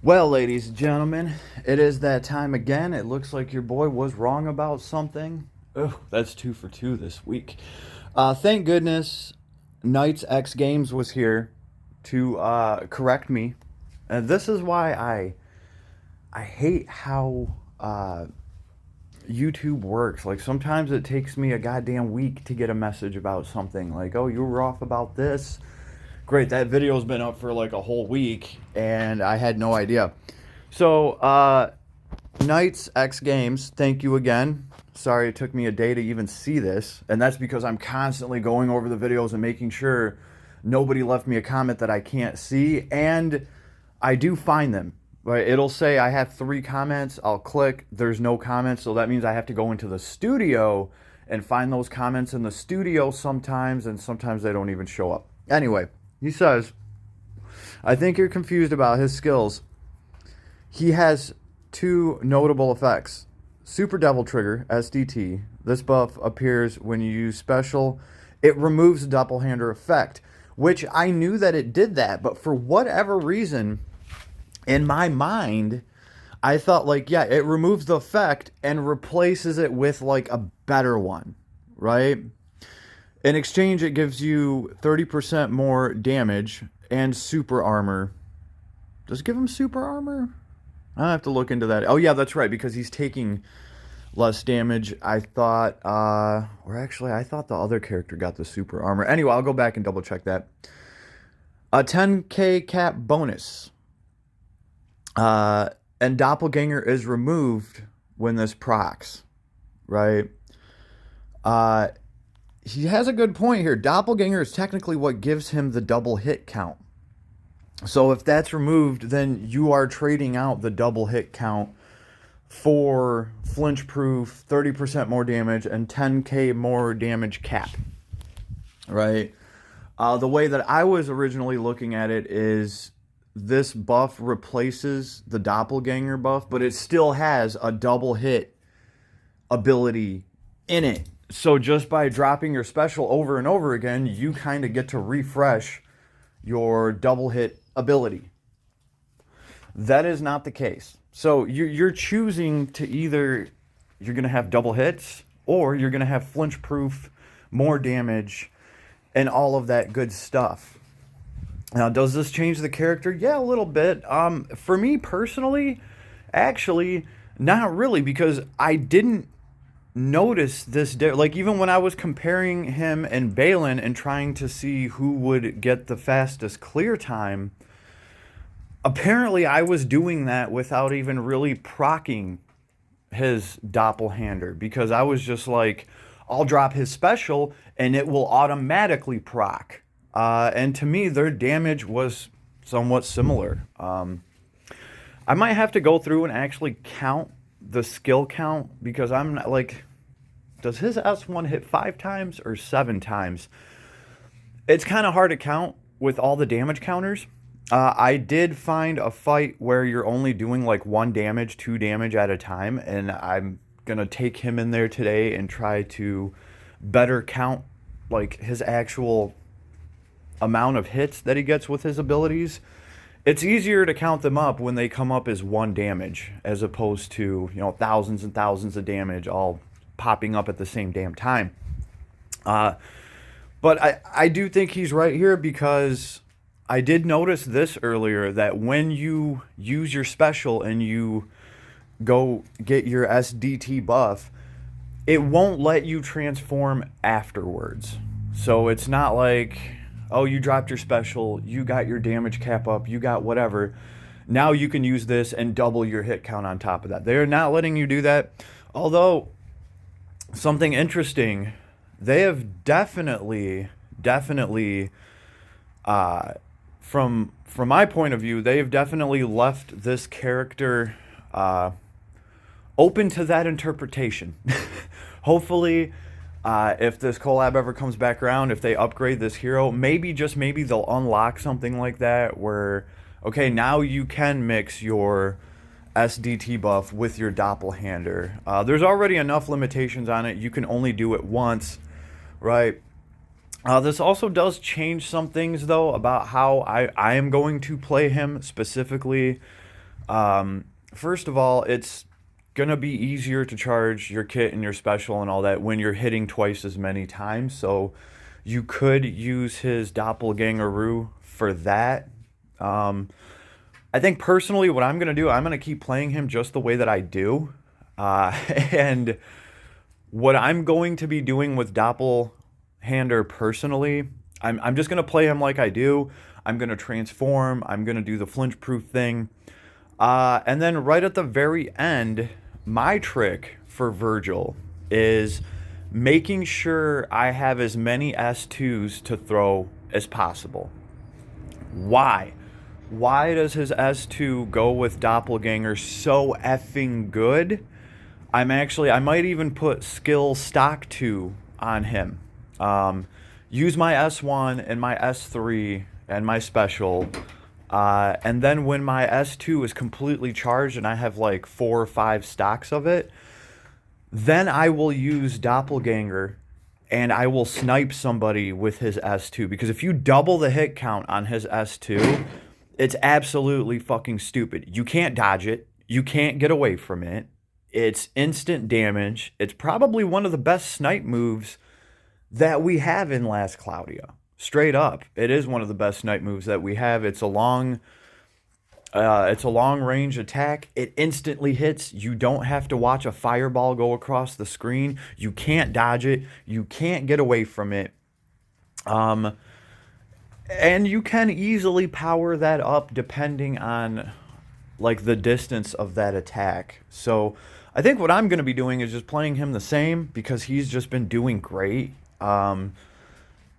Well, ladies and gentlemen, it is that time again. It looks like your boy was wrong about something. Oh, that's 2 for 2 this week. Thank goodness Knights X Games was here to correct me. And this is why I hate how YouTube works. Like sometimes it takes me a goddamn week to get a message about something. Like, oh, you were off about this. Great, that video's been up for like a whole week, and I had no idea. So, Knights X Games, thank you again. Sorry it took me a day to even see this, and that's because I'm constantly going over the videos and making sure nobody left me a comment that I can't see, and I do find them. Right? It'll say I have 3 comments. I'll click. There's no comments, so that means I have to go into the studio and find those comments in the studio sometimes, and sometimes they don't even show up. Anyway, he says, I think you're confused about his skills. He has 2 notable effects. Super Devil Trigger, SDT. This buff appears when you use special. It removes the Doppelhander effect, which I knew that it did that, but for whatever reason, in my mind, I thought like, yeah, it removes the effect and replaces it with like a better one, right? In exchange, it gives you 30% more damage and super armor. Does it give him super armor? I have to look into that. Oh yeah, that's right, because he's taking less damage. I thought, or actually, I thought the other character got the super armor. Anyway, I'll go back and double check that. A 10k cap bonus. And Doppelganger is removed when this procs, right? He has a good point here. Doppelganger is technically what gives him the double hit count. So if that's removed, then you are trading out the double hit count for flinch proof, 30% more damage, and 10k more damage cap, right? The way that I was originally looking at it is this buff replaces the Doppelganger buff, but it still has a double hit ability in it. So just by dropping your special over and over again, you kind of get to refresh your double hit ability. That is not the case. So you're choosing to either you're going to have double hits or you're going to have flinch proof, more damage, and all of that good stuff. Now, does this change the character? Yeah, a little bit. For me personally, actually, not really, because I didn't notice this. Like, even when I was comparing him and Balin and trying to see who would get the fastest clear time, apparently I was doing that without even really proccing his Doppelhander, because I was just like, I'll drop his special and it will automatically proc. And to me, their damage was somewhat similar. I might have to go through and actually count the skill count, because I'm not like, does his S1 hit 5 times or 7 times? It's kind of hard to count with all the damage counters. I did find a fight where you're only doing like 1 damage, 2 damage at a time, and I'm gonna take him in there today and try to better count like his actual amount of hits that he gets with his abilities. It's easier to count them up when they come up as 1 damage, as opposed to, thousands and thousands of damage all popping up at the same damn time. But I do think he's right here, because I did notice this earlier, that when you use your special and you go get your SDT buff, it won't let you transform afterwards. So it's not like, oh, you dropped your special, you got your damage cap up, you got whatever. Now you can use this and double your hit count on top of that. They're not letting you do that. Although, something interesting, they have definitely, from my point of view, they've definitely left this character open to that interpretation. Hopefully, if this collab ever comes back around, if they upgrade this hero, maybe, just maybe, they'll unlock something like that where, okay, now you can mix your SDT buff with your Doppelhander. There's already enough limitations on it. You can only do it once, right? This also does change some things, though, about how I am going to play him specifically. First of all, it's gonna be easier to charge your kit and your special and all that when you're hitting twice as many times. So you could use his doppelganger for that. Um, I think personally, what I'm gonna do, I'm gonna keep playing him just the way that I do, and what I'm going to be doing with Doppelhander personally, I'm just gonna play him like I do. I'm gonna transform. I'm gonna do the flinch proof thing. And then right at the very end, my trick for Vergil is making sure I have as many S2s to throw as possible. Why? Why does his S2 go with Doppelganger so effing good? I might even put skill stock 2 on him. Use my S1 and my S3 and my special. And then when my S2 is completely charged and I have like 4 or 5 stocks of it, then I will use Doppelganger and I will snipe somebody with his S2. Because if you double the hit count on his S2, it's absolutely fucking stupid. You can't dodge it. You can't get away from it. It's instant damage. It's probably one of the best snipe moves that we have in Last Claudia. Straight up, it is one of the best snipe moves that we have. It's a long range attack. It instantly hits. You don't have to watch a fireball go across the screen. You can't dodge it. You can't get away from it. And you can easily power that up depending on like the distance of that attack. So I think what I'm going to be doing is just playing him the same because he's just been doing great.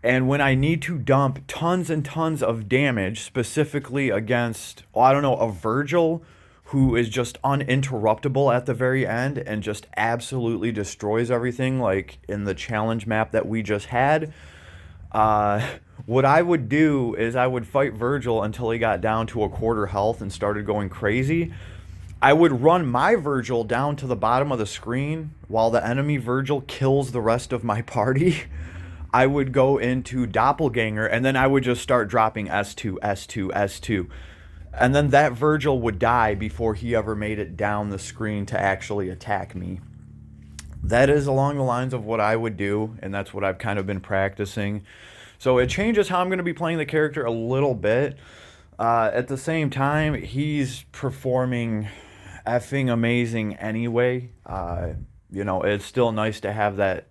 And when I need to dump tons and tons of damage, specifically against, I don't know, a Vergil who is just uninterruptible at the very end and just absolutely destroys everything, like in the challenge map that we just had, what I would do is I would fight Vergil until he got down to a quarter health and started going crazy. I would run my Vergil down to the bottom of the screen while the enemy Vergil kills the rest of my party. I would go into Doppelganger, and then I would just start dropping S2, S2, S2. And then that Vergil would die before he ever made it down the screen to actually attack me. That is along the lines of what I would do, and that's what I've kind of been practicing. So it changes how I'm going to be playing the character a little bit. At the same time, he's performing effing amazing anyway. It's still nice to have that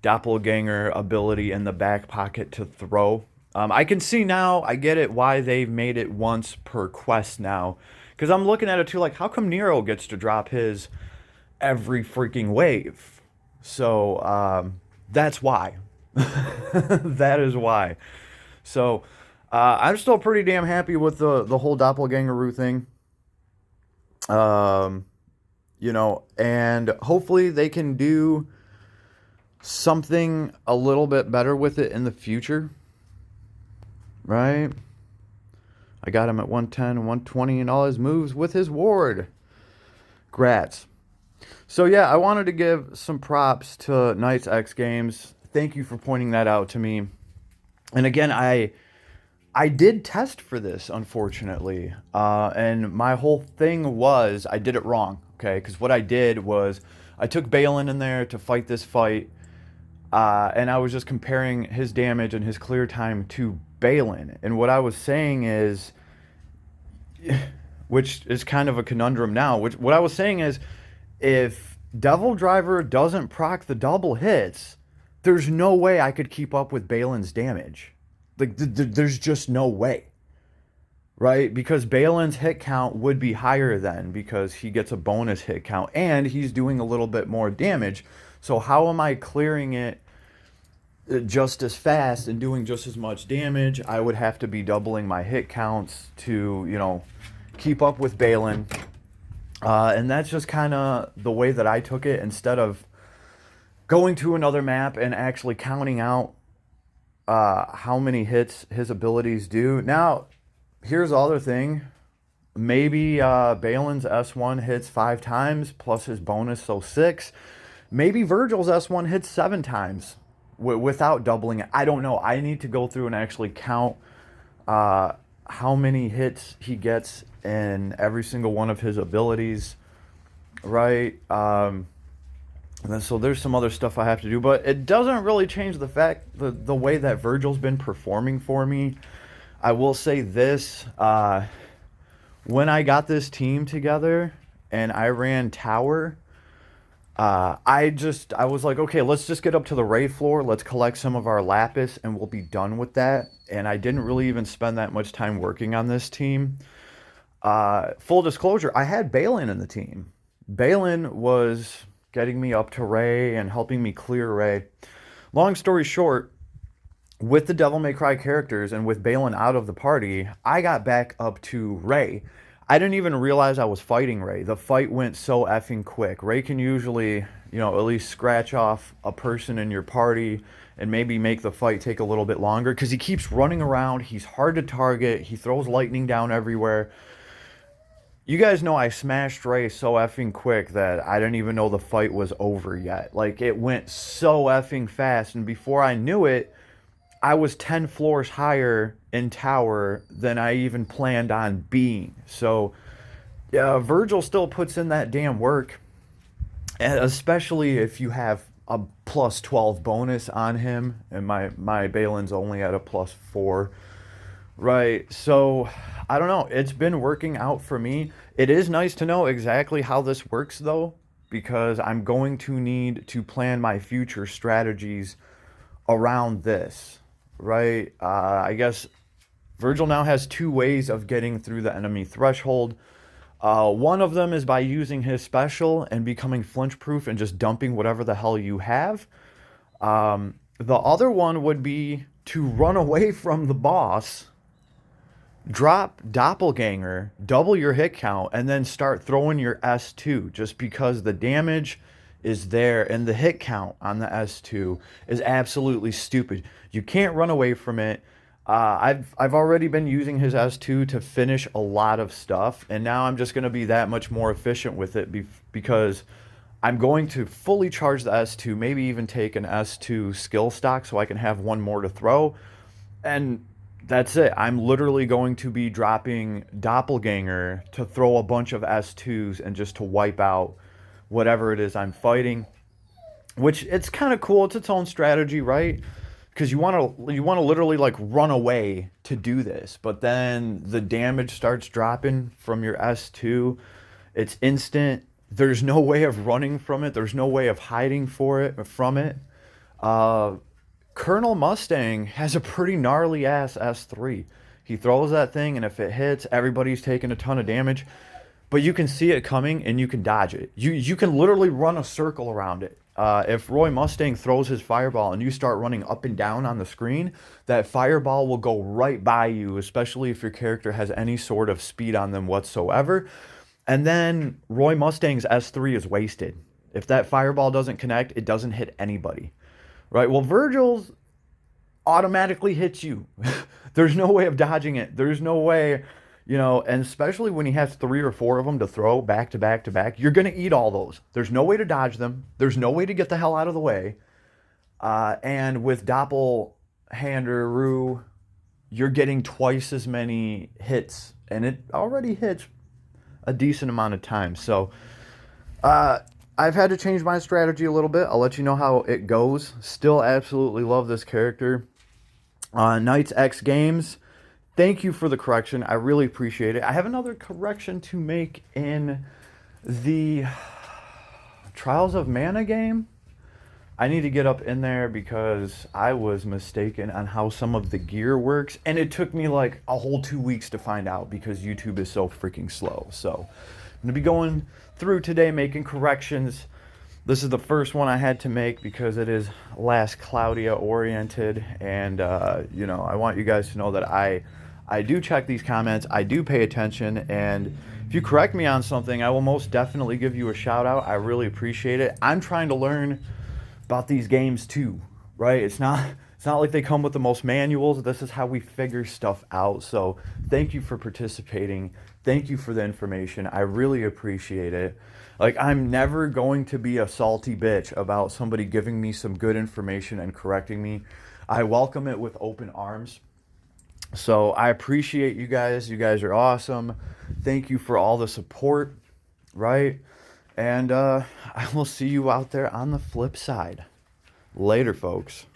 doppelganger ability in the back pocket to throw. I can see now, I get it, why they've made it once per quest now. Because I'm looking at it too, like, how come Nero gets to drop his every freaking wave? So, that's why. That is why. So, I'm still pretty damn happy with the whole doppelganger thing. And hopefully they can do something a little bit better with it in the future. Right? I got him at 110, 120 and all his moves with his ward. Grats. So yeah, I wanted to give some props to Knights X Games. Thank you for pointing that out to me. And again, I did test for this, unfortunately. And my whole thing was, I did it wrong, okay? Because what I did was, I took Balin in there to fight this fight, and I was just comparing his damage and his clear time to Balin. And what I was saying is, which is kind of a conundrum now, what I was saying is, if Devil Driver doesn't proc the double hits, there's no way I could keep up with Balin's damage. Like, there's just no way. Right? Because Balin's hit count would be higher then, because he gets a bonus hit count, and he's doing a little bit more damage. So how am I clearing it just as fast and doing just as much damage? I would have to be doubling my hit counts to, keep up with Balin. And that's just kind of the way that I took it, instead of going to another map and actually counting out how many hits his abilities do. Now, here's the other thing. Maybe Balin's S1 hits 5 times plus his bonus, so 6. Maybe Vergil's S1 hits 7 times without doubling it. I don't know. I need to go through and actually count how many hits he gets in every single one of his abilities, right? And then, so there's some other stuff I have to do, but it doesn't really change the fact the way that Vergil's been performing for me. I will say this: when I got this team together and I ran tower, I was like, okay, let's just get up to the raid floor, let's collect some of our lapis, and we'll be done with that. And I didn't really even spend that much time working on this team. Full disclosure, I had Balin in the team. Balin was getting me up to Ray and helping me clear Ray. Long story short, with the Devil May Cry characters and with Balin out of the party, I got back up to Ray. I didn't even realize I was fighting Ray. The fight went so effing quick. Ray can usually, at least scratch off a person in your party and maybe make the fight take a little bit longer because he keeps running around. He's hard to target. He throws lightning down everywhere. You guys know I smashed Ray so effing quick that I didn't even know the fight was over yet. Like, it went so effing fast, and before I knew it, I was 10 floors higher in tower than I even planned on being. So, yeah, Vergil still puts in that damn work, and especially if you have a plus 12 bonus on him, and my Balin's only at a plus 4. Right, so I don't know. It's been working out for me. It is nice to know exactly how this works, though, because I'm going to need to plan my future strategies around this, right? I guess Vergil now has 2 ways of getting through the enemy threshold. One of them is by using his special and becoming flinch-proof and just dumping whatever the hell you have. The other one would be to run away from the boss, drop Doppelganger, double your hit count, and then start throwing your S2 just because the damage is there and the hit count on the S2 is absolutely stupid. You can't run away from it. I've already been using his S2 to finish a lot of stuff, and now I'm just going to be that much more efficient with it because I'm going to fully charge the S2, maybe even take an S2 skill stock so I can have one more to throw. And that's it. I'm literally going to be dropping Doppelganger to throw a bunch of S2s and just to wipe out whatever it is I'm fighting. Which, it's kind of cool. It's its own strategy, right? Because you want to literally like run away to do this, but then the damage starts dropping from your S2. It's instant. There's no way of running from it. There's no way of hiding from it. Colonel Mustang has a pretty gnarly ass S3. He throws that thing, and if it hits, everybody's taking a ton of damage. But you can see it coming, and you can dodge it. You can literally run a circle around it. If Roy Mustang throws his fireball and you start running up and down on the screen, that fireball will go right by you, especially if your character has any sort of speed on them whatsoever. And then Roy Mustang's S3 is wasted. If that fireball doesn't connect, it doesn't hit anybody. Right? Well, Vergil's automatically hits you. There's no way of dodging it. There's no way, and especially when he has 3 or 4 of them to throw back to back to back, you're going to eat all those. There's no way to dodge them. There's no way to get the hell out of the way. And with Doppelhander Rue, you're getting twice as many hits, and it already hits a decent amount of time. So, I've had to change my strategy a little bit. I'll let you know how it goes. Still absolutely love this character. Knights X Games, thank you for the correction. I really appreciate it. I have another correction to make in the Trials of Mana game. I need to get up in there because I was mistaken on how some of the gear works. And it took me like a whole 2 weeks to find out because YouTube is so freaking slow. So I'm going to be going through today making corrections. This is the first one I had to make because it is Last Claudia oriented, and I want you guys to know that I do check these comments, I do pay attention, and if you correct me on something, I will most definitely give you a shout out. I really appreciate it. I'm trying to learn about these games too, right? It's not like they come with the most manuals. This is how we figure stuff out. So thank you for participating. Thank you for the information. I really appreciate it. Like, I'm never going to be a salty bitch about somebody giving me some good information and correcting me. I welcome it with open arms. So I appreciate you guys. You guys are awesome. Thank you for all the support, right? And I will see you out there on the flip side. Later, folks.